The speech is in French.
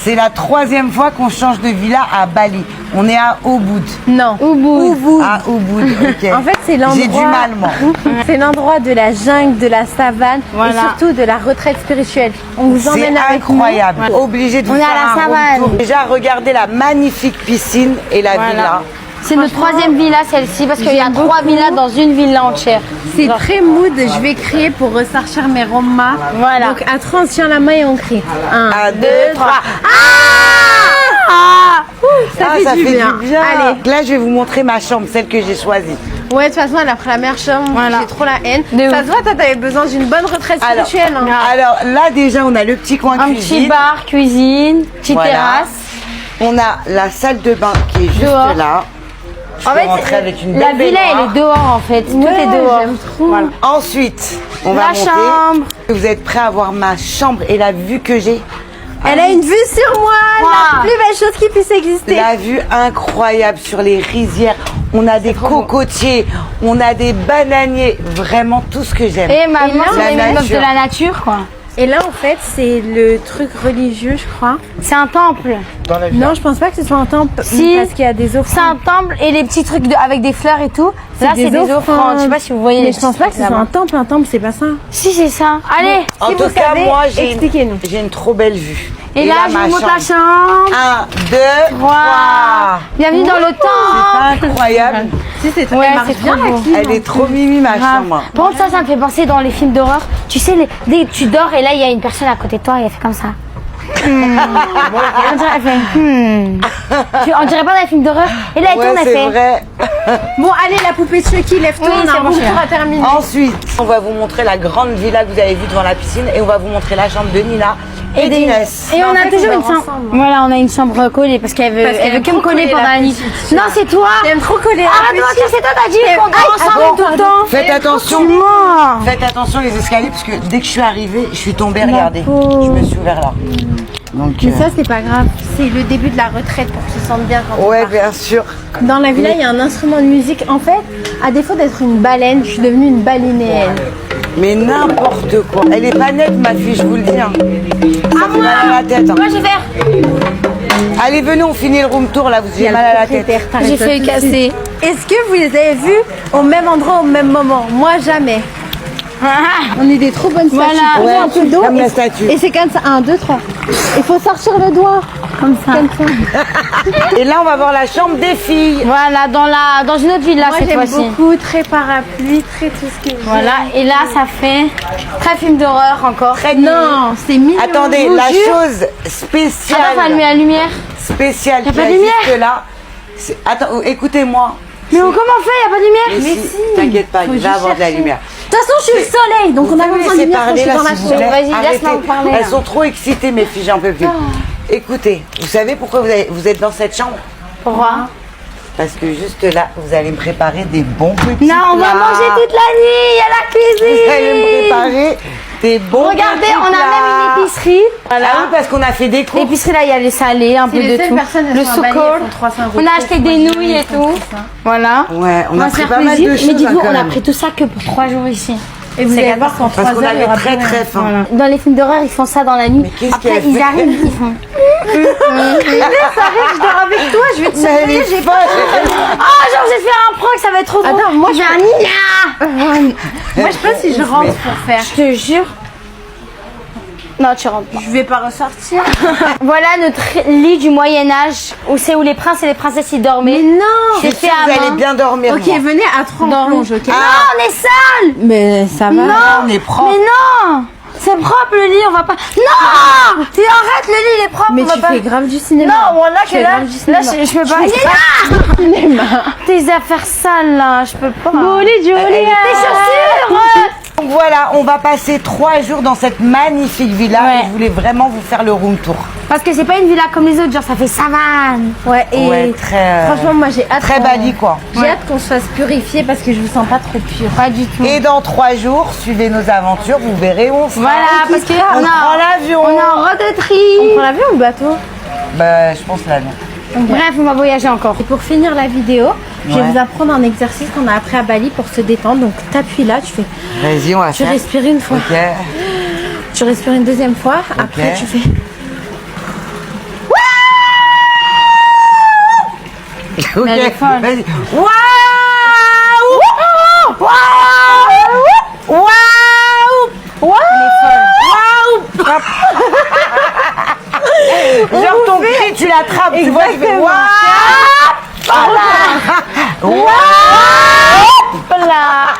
C'est la 3e fois qu'on change de villa à Bali. On est à Ubud. Non. Ubud. À Ubud, ok. En fait, c'est l'endroit. J'ai du mal, moi. C'est l'endroit de la jungle, de la savane et surtout de la retraite spirituelle. On vous emmène avec nous. C'est incroyable. Obligé de vous faire à la un savane. room tour. Déjà, regardez la magnifique piscine et la villa. C'est notre 3e villa, celle-ci, parce qu'il y a 3 villas dans une villa entière. C'est très mood. Je vais crier pour ressortir mes romas. Voilà. Donc, à 3, on tient la main et on crie. 1, 2, 3. Ça fait du bien. Allez. Là, je vais vous montrer ma chambre, celle que j'ai choisie. Ouais, de toute façon, elle a pris la meilleure chambre. J'ai trop la haine. Ça se voit, toi, t'avais besoin d'une bonne retraite spirituelle. Alors, là, déjà, on a le petit coin Un cuisine. petit bar, cuisine, petite terrasse. On a la salle de bain qui est juste là. Je peux rentrer avec une la belle villa, elle est dehors, en fait. Tout est dehors. Voilà. Ensuite, on va monter. chambre. Vous êtes prêts à voir ma chambre et la vue que j'ai? Elle a une vue sur moi, la plus belle chose qui puisse exister. La vue incroyable sur les rizières. On a des cocotiers, on a des bananiers. Vraiment tout ce que j'aime. Et maman, c'est la les meufs nature. de la nature, quoi. Et là, en fait, c'est le truc religieux, je crois. C'est un temple. Non, je pense pas que ce soit un temple. Si. Parce qu'il y a des offrandes. C'est un temple et les petits trucs avec des fleurs et tout. Là, c'est des offrandes. Je sais pas si vous voyez. Mais je pense pas que ce soit un temple. Un temple, c'est pas ça. Si, c'est ça. Allez. En Si tout vous cas, savez, moi, expliquez-nous. j'ai une trop belle vue. Et là, je ma vous montre la chambre. chambre. 1, 2, 3. Bienvenue dans le temple. C'est incroyable. Si, c'est Ouais, elle marche c'est bien, trop la beau. clim. Elle est trop mimi, ma chambre. Par contre, ça me fait penser dans les films d'horreur. Tu sais, dès que tu dors et là, il y a une personne à côté de toi et elle fait comme ça. On dirait, elle fait, On dirait pas dans les films d'horreur. Et là, elle tourne, elle c'est fait. vrai. Bon, allez, la poupée de Chucky, lève-toi, Oui, on a c'est un bon, bon je tour à terminer. Ensuite, on va vous montrer la grande villa que vous avez vue devant la piscine et on va vous montrer la chambre de Nina et d'Inès. Et on En a fait, toujours on une dort chambre. ensemble. Voilà, on a une chambre collée parce qu'elle veut, Parce qu'elle elle veut aime que me trop coller coller pendant la la nuit. petite. Non, c'est toi. J'aime trop coller la Arrête de petite. mentir, c'est toi, t'as dit qu'on dort ensemble tout le temps. Faites attention. Tu mens. Faites attention les escaliers parce que dès que je suis arrivée, je suis tombée, regardez. Je me suis ouvert là. Donc, Mais ça, c'est pas grave. C'est le début de la retraite pour que tu te sentes bien quand on ouais, part. bien sûr. Dans la villa, il y a un instrument de musique. En fait, à défaut d'être une baleine, je suis devenue une balinéenne. Mais n'importe quoi. Elle est pas nette, ma fille, je vous le dis. Hein. Ça fait mal à la tête. Hein. Moi, je vais faire. Allez, venez, on finit le room tour là, vous avez mal à la tête. J'ai fait casser. Est-ce que vous les avez vus au même endroit, au même moment? Moi, jamais. On est des trop bonnes statues. Voilà. Posez Ouais, un peu d'eau comme la et- statue. Et c'est comme ça. 1, 2, 3. Il faut sortir le doigt. Comme ça. Comme ça. Et là, on va voir la chambre des filles. Voilà, dans une autre villa Moi, cette j'aime fois-ci. beaucoup. Très parapluie, très tout ce que j'aime. Voilà, et là, ça fait très film d'horreur encore. Très Non, c'est mignon. Attendez, je vous la jure. chose spéciale. Attends, faut allumer la lumière. Spéciale Y a qui pas de existe là. Attends, écoutez-moi. Mais comment on fait? Y a pas de lumière? Mais si, t'inquiète pas, il va avoir de la lumière. De toute façon, je suis le soleil, donc on a Vous pas me besoin de laissez lumière quand je parler suis là, dans ma s'il vous chambre. plaît. Vas-y, laisse-moi Arrêtez. vous parler, Elles là. sont trop excitées, mes filles, j'en peux plus. Écoutez, vous savez pourquoi vous êtes dans cette chambre? Pourquoi? Parce que juste là, vous allez me préparer des bons petits Non, on va plats. manger toute la nuit, il y a la Vous allez me cuisine. préparer des bons Regardez, petits on a plats. même une épicerie. Voilà. Ah oui, parce qu'on a fait des courses. L'épicerie là, il y a les salés, un peu de tout. Le sukkur. On a acheté des nouilles et tout. Voilà. Ouais, on va a se pris faire pas mal plaisir. de choses. Mais dites-vous, hein, quand on a même. pris tout ça que pour 3 jours ici. Et vous allez voir qu'en 3 Parce qu'on heures, il y avait aura très plus très rien. faim. Dans les films d'horreur, ils font ça dans la nuit. Mais qu'est-ce Après, qu'elle ils fait arrivent, ils font. Je dors avec toi, je vais te Mais elle surveiller. est folle. Ah, genre, je vais faire un prank, ça va être trop drôle. Attends, moi, j'ai un nina. Moi, je sais pas si je rentre pour faire. Je te jure. Non, tu rentres pas. Je vais pas ressortir. Voilà notre lit du Moyen-Âge, où c'est où les princes et les princesses y dormaient. Mais non. C'est Je fait suis sûre que à vous allez main. bien dormir. Ok, moi. venez à 3 en plonge, ok? Non, on est sale. Mais ça va. Non, on est propre. Mais non, c'est propre le lit, on va pas. Non, tu arrêtes, le lit il est propre. Mais on va tu pas. fais grave du cinéma. Non, voilà Tu que fais là, grave du cinéma. je peux pas. Nina, tes affaires sales là, je peux pas. Jolie, Tes chaussures. Donc voilà, on va passer 3 jours dans cette magnifique villa Ouais. et je voulais vraiment vous faire le room tour. Parce que c'est pas une villa comme les autres, genre ça fait savane. Ouais, et Ouais, très, franchement, moi j'ai hâte. très Bali quoi. J'ai hâte qu'on se fasse purifier parce que je vous sens pas trop pure. Pas du tout. Et dans 3 jours, suivez nos aventures, vous verrez où on sera. Voilà, parce que on on prend a, l'avion. on est en road On trip. prend l'avion ou le bateau? Bah, je pense l'avion. Bref, on va voyager encore. Et pour finir la vidéo, je vais Ouais. vous apprendre un exercice qu'on a appris à Bali pour se détendre. Donc t'appuies là, tu fais, Vas-y, on va tu faire. respires une fois, Ok. tu respires une deuxième fois, après tu fais. Ok. Mais elle est folle. Vas-y. Waouh! Waouh! Waouh! Waouh! Genre ton cri, tu l'attrapes, tu vois, tu fais waouh! Voilà! Waouh! Voilà.